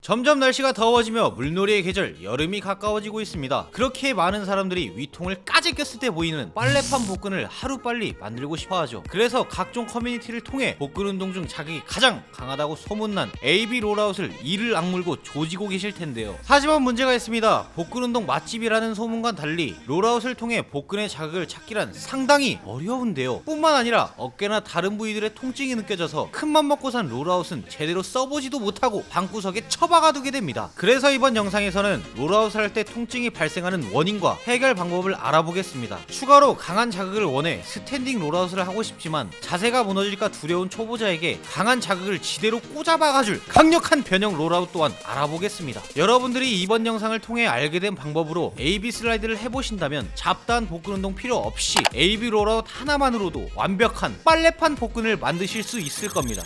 점점 날씨가 더워지며 물놀이의 계절 여름이 가까워지고 있습니다. 그렇게 많은 사람들이 위통을 까지 꼈을 때 보이는 빨래판 복근을 하루빨리 만들고 싶어하죠. 그래서 각종 커뮤니티를 통해 복근 운동 중 자극이 가장 강하다고 소문난 AB 롤아웃을 이를 악물고 조지고 계실 텐데요. 하지만 문제가 있습니다. 복근 운동 맛집이라는 소문과 달리 롤아웃을 통해 복근의 자극을 찾기란 상당히 어려운데요. 뿐만 아니라 어깨나 다른 부위들의 통증이 느껴져서 큰맘 먹고 산 롤아웃은 제대로 써보지도 못하고 방구석에 처박아두게 됩니다. 그래서 이번 영상에서는 롤아웃을 할 때 통증이 발생하는 원인과 해결 방법을 알아보겠습니다. 추가로 강한 자극을 원해 스탠딩 롤아웃을 하고 싶지만 자세가 무너질까 두려운 초보자에게 강한 자극을 지대로 꽂아박아줄 강력한 변형 롤아웃 또한 알아보겠습니다. 여러분들이 이번 영상을 통해 알게 된 방법으로 AB 슬라이드를 해보신다면 잡다한 복근 운동 필요 없이 AB 롤아웃 하나만으로도 완벽한 빨래판 복근을 만드실 수 있을 겁니다.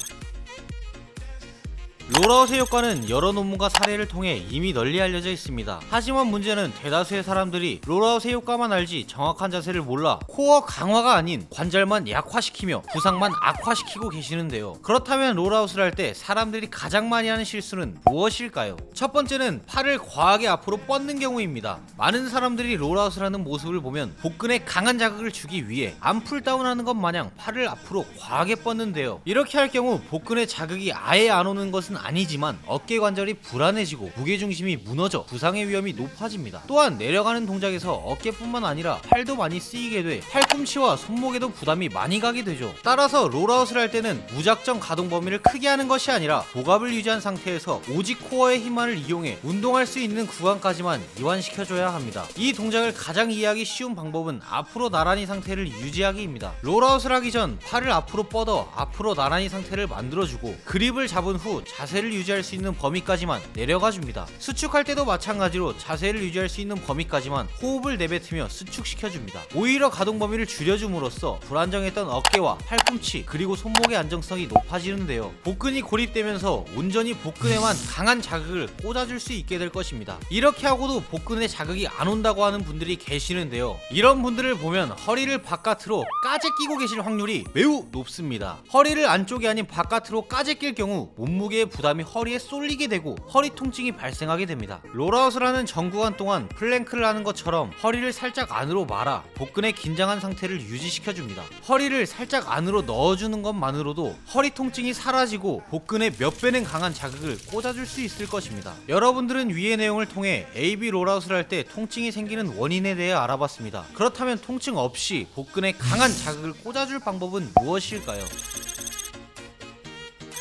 롤아웃의 효과는 여러 논문과 사례를 통해 이미 널리 알려져 있습니다. 하지만 문제는 대다수의 사람들이 롤아웃의 효과만 알지 정확한 자세를 몰라 코어 강화가 아닌 관절만 약화시키며 부상만 악화시키고 계시는데요. 그렇다면 롤아웃을 할 때 사람들이 가장 많이 하는 실수는 무엇일까요? 첫 번째는 팔을 과하게 앞으로 뻗는 경우입니다. 많은 사람들이 롤아웃을 하는 모습을 보면 복근에 강한 자극을 주기 위해 암풀다운 하는 것 마냥 팔을 앞으로 과하게 뻗는데요. 이렇게 할 경우 복근에 자극이 아예 안 오는 것은 아니지만 어깨 관절이 불안해지고 무게중심이 무너져 부상의 위험이 높아집니다. 또한 내려가는 동작에서 어깨뿐만 아니라 팔도 많이 쓰이게 돼 팔꿈치와 손목에도 부담이 많이 가게 되죠. 따라서 롤아웃을 할 때는 무작정 가동 범위를 크게 하는 것이 아니라 복압을 유지한 상태에서 오직 코어의 힘만을 이용해 운동할 수 있는 구간까지만 이완시켜줘야 합니다. 이 동작을 가장 이해하기 쉬운 방법은 앞으로 나란히 상태를 유지하기입니다. 롤아웃을 하기 전 팔을 앞으로 뻗어 앞으로 나란히 상태를 만들어주고 그립을 잡은 후 자세를 유지할 수 있는 범위까지만 내려가 줍니다. 수축할 때도 마찬가지로 자세를 유지할 수 있는 범위까지만 호흡을 내뱉으며 수축시켜 줍니다. 오히려 가동 범위를 줄여줌으로써 불안정했던 어깨와 팔꿈치 그리고 손목의 안정성이 높아지는데요. 복근이 고립되면서 온전히 복근에만 강한 자극을 꽂아줄 수 있게 될 것입니다. 이렇게 하고도 복근에 자극이 안 온다고 하는 분들이 계시는데요. 이런 분들을 보면 허리를 바깥으로 까재 끼고 계실 확률이 매우 높습니다. 허리를 안쪽이 아닌 바깥으로 까재 낄 경우 몸무게의 부담이 허리에 쏠리게 되고 허리 통증이 발생하게 됩니다. 롤아웃을 하는 전 구간 동안 플랭크를 하는 것처럼 허리를 살짝 안으로 말아 복근의 긴장한 상태를 유지시켜줍니다. 허리를 살짝 안으로 넣어주는 것만으로도 허리 통증이 사라지고 복근에 몇 배는 강한 자극을 꽂아줄 수 있을 것입니다. 여러분들은 위의 내용을 통해 AB 롤아웃을 할 때 통증이 생기는 원인에 대해 알아봤습니다. 그렇다면 통증 없이 복근에 강한 자극을 꽂아줄 방법은 무엇일까요?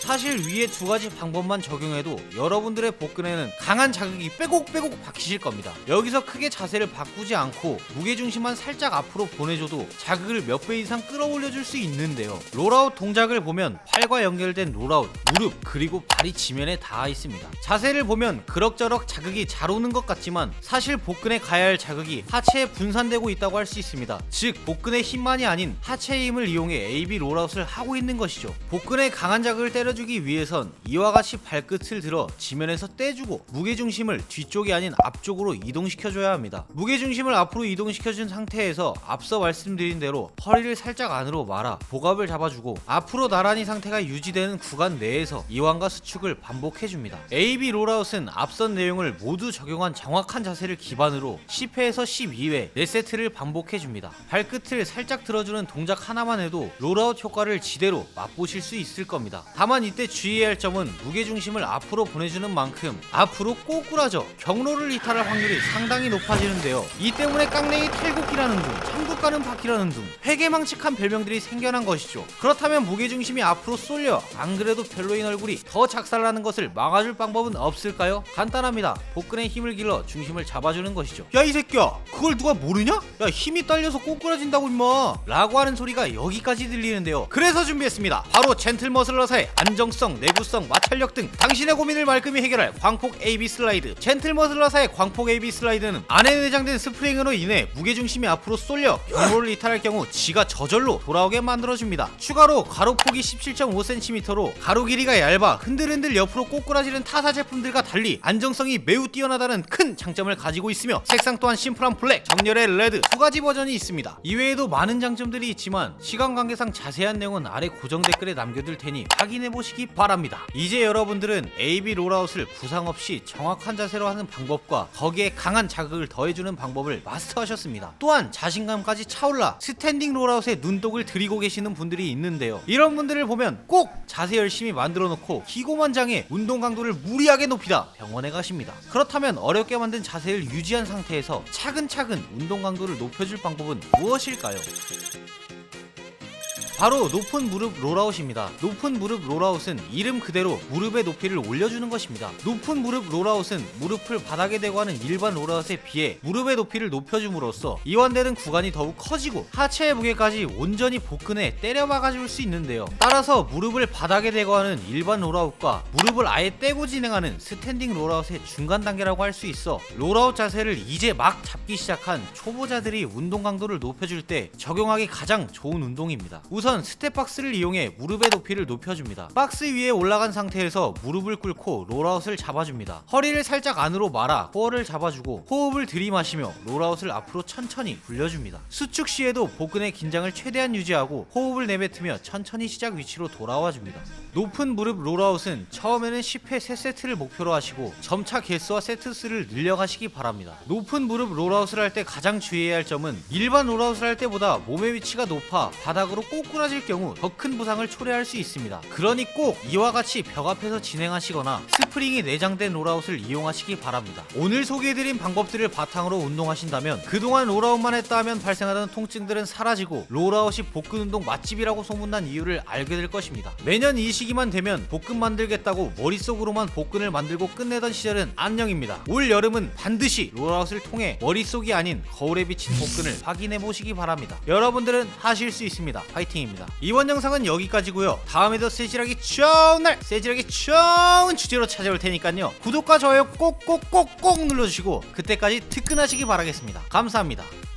사실 위에 두 가지 방법만 적용해도 여러분들의 복근에는 강한 자극이 빼곡빼곡 박히실 겁니다. 여기서 크게 자세를 바꾸지 않고 무게중심만 살짝 앞으로 보내줘도 자극을 몇 배 이상 끌어올려줄 수 있는데요. 롤아웃 동작을 보면 팔과 연결된 롤아웃, 무릎 그리고 발이 지면에 닿아 있습니다. 자세를 보면 그럭저럭 자극이 잘 오는 것 같지만 사실 복근에 가야 할 자극이 하체에 분산되고 있다고 할 수 있습니다. 즉 복근의 힘만이 아닌 하체의 힘을 이용해 AB 롤아웃을 하고 있는 것이죠. 복근에 강한 자극을 때려주기 위해선 이와 같이 발끝을 들어 지면에서 떼주고 무게중심을 뒤쪽이 아닌 앞쪽으로 이동시켜줘야 합니다. 무게중심을 앞으로 이동시켜준 상태에서 앞서 말씀드린 대로 허리를 살짝 안으로 말아 복압을 잡아주고 앞으로 나란히 상태가 유지되는 구간 내에서 이완과 수축을 반복해줍니다. AB 롤아웃은 앞선 내용을 모두 적용한 정확한 자세를 기반으로 10회에서 12회 4세트를 반복해줍니다. 발끝을 살짝 들어주는 동작 하나만 해도 롤아웃 효과를 지대로 맛보실 수 있을 겁니다. 다만 이때 주의해야 할 점은 무게중심을 앞으로 보내주는 만큼 앞으로 꼬꾸라져 경로를 이탈할 확률이 상당히 높아지는데요. 이 때문에 깡냉이 탈곡기라는 둥, 천국 가는 바퀴라는 둥 회개망측한 별명들이 생겨난 것이죠. 그렇다면 무게중심이 앞으로 쏠려 안 그래도 별로인 얼굴이 더 작살나는 것을 막아줄 방법은 없을까요? 간단합니다. 복근에 힘을 길러 중심을 잡아주는 것이죠. 야 이 새끼야, 그걸 누가 모르냐? 야 힘이 딸려서 꼬꾸라진다고 임마 라고 하는 소리가 여기까지 들리는데요. 그래서 준비했습니다. 바로 젠틀머슬러사의 안정성, 내구성, 마찰력 등 당신의 고민을 말끔히 해결할 광폭 AB 슬라이드. 젠틀머슬러사의 광폭 AB 슬라이드는 안에 내장된 스프링으로 인해 무게중심이 앞으로 쏠려 경로를 이탈할 경우 지가 저절로 돌아오게 만들어줍니다. 추가로 가로폭이 17.5cm로 가로 길이가 얇아 흔들흔들 옆으로 꼬꾸라지는 타사 제품들과 달리 안정성이 매우 뛰어나다는 큰 장점을 가지고 있으며 색상 또한 심플한 블랙, 정렬의 레드 두 가지 버전이 있습니다. 이외에도 많은 장점들이 있지만 시간 관계상 자세한 내용은 아래 고정 댓글에 남겨둘 테니 확인해보시기 보시기 바랍니다. 이제 여러분들은 AB 롤아웃을 부상 없이 정확한 자세로 하는 방법과 거기에 강한 자극을 더해주는 방법을 마스터하셨습니다. 또한 자신감까지 차올라 스탠딩 롤아웃에 눈독을 들이고 계시는 분들이 있는데요. 이런 분들을 보면 꼭 자세 열심히 만들어 놓고 기고만장해 운동 강도를 무리하게 높이다 병원에 가십니다. 그렇다면 어렵게 만든 자세를 유지한 상태에서 차근차근 운동 강도를 높여줄 방법은 무엇일까요? 바로 높은 무릎 롤아웃입니다. 높은 무릎 롤아웃은 이름 그대로 무릎의 높이를 올려주는 것입니다. 높은 무릎 롤아웃은 무릎을 바닥에 대고 하는 일반 롤아웃에 비해 무릎의 높이를 높여줌으로써 이완되는 구간이 더욱 커지고 하체의 무게까지 온전히 복근에 때려 박아줄 수 있는데요. 따라서 무릎을 바닥에 대고 하는 일반 롤아웃과 무릎을 아예 떼고 진행하는 스탠딩 롤아웃의 중간 단계라고 할 수 있어 롤아웃 자세를 이제 막 잡기 시작한 초보자들이 운동 강도를 높여줄 때 적용하기 가장 좋은 운동입니다. 우선 스텝박스를 이용해 무릎의 높이를 높여줍니다. 박스 위에 올라간 상태에서 무릎을 꿇고 롤아웃을 잡아줍니다. 허리를 살짝 안으로 말아 코어를 잡아주고 호흡을 들이마시며 롤아웃을 앞으로 천천히 굴려줍니다. 수축 시에도 복근의 긴장을 최대한 유지하고 호흡을 내뱉으며 천천히 시작 위치로 돌아와줍니다. 높은 무릎 롤아웃은 처음에는 10회 3세트를 목표로 하시고 점차 개수와 세트 수를 늘려가시기 바랍니다. 높은 무릎 롤아웃을 할 때 가장 주의해야 할 점은 일반 롤아웃을 할 때보다 몸의 위치가 높아 바닥으로 꼬꾸라질 경우 더 큰 부상을 초래할 수 있습니다. 그러니 꼭 이와 같이 벽 앞에서 진행하시거나 스프링이 내장된 롤아웃을 이용하시기 바랍니다. 오늘 소개해드린 방법들을 바탕으로 운동하신다면 그동안 롤아웃만 했다 하면 발생하던 통증들은 사라지고 롤아웃이 복근 운동 맛집이라고 소문난 이유를 알게 될 것입니다. 매년 이 시기만 되면 복근 만들겠다고 머릿속으로만 복근을 만들고 끝내던 시절은 안녕입니다. 올 여름은 반드시 롤아웃을 통해 머릿속이 아닌 거울에 비친 복근을 확인해 보시기 바랍니다. 여러분들은 하실 수 있습니다. 파이팅입니다. 이번 영상은 여기까지고요. 다음에도 세질하기 좋은 날 세질하기 좋은 주제로 찾아올 테니까요. 구독과 좋아요 꼭꼭꼭꼭 눌러주시고 그때까지 특근하시기 바라겠습니다. 감사합니다.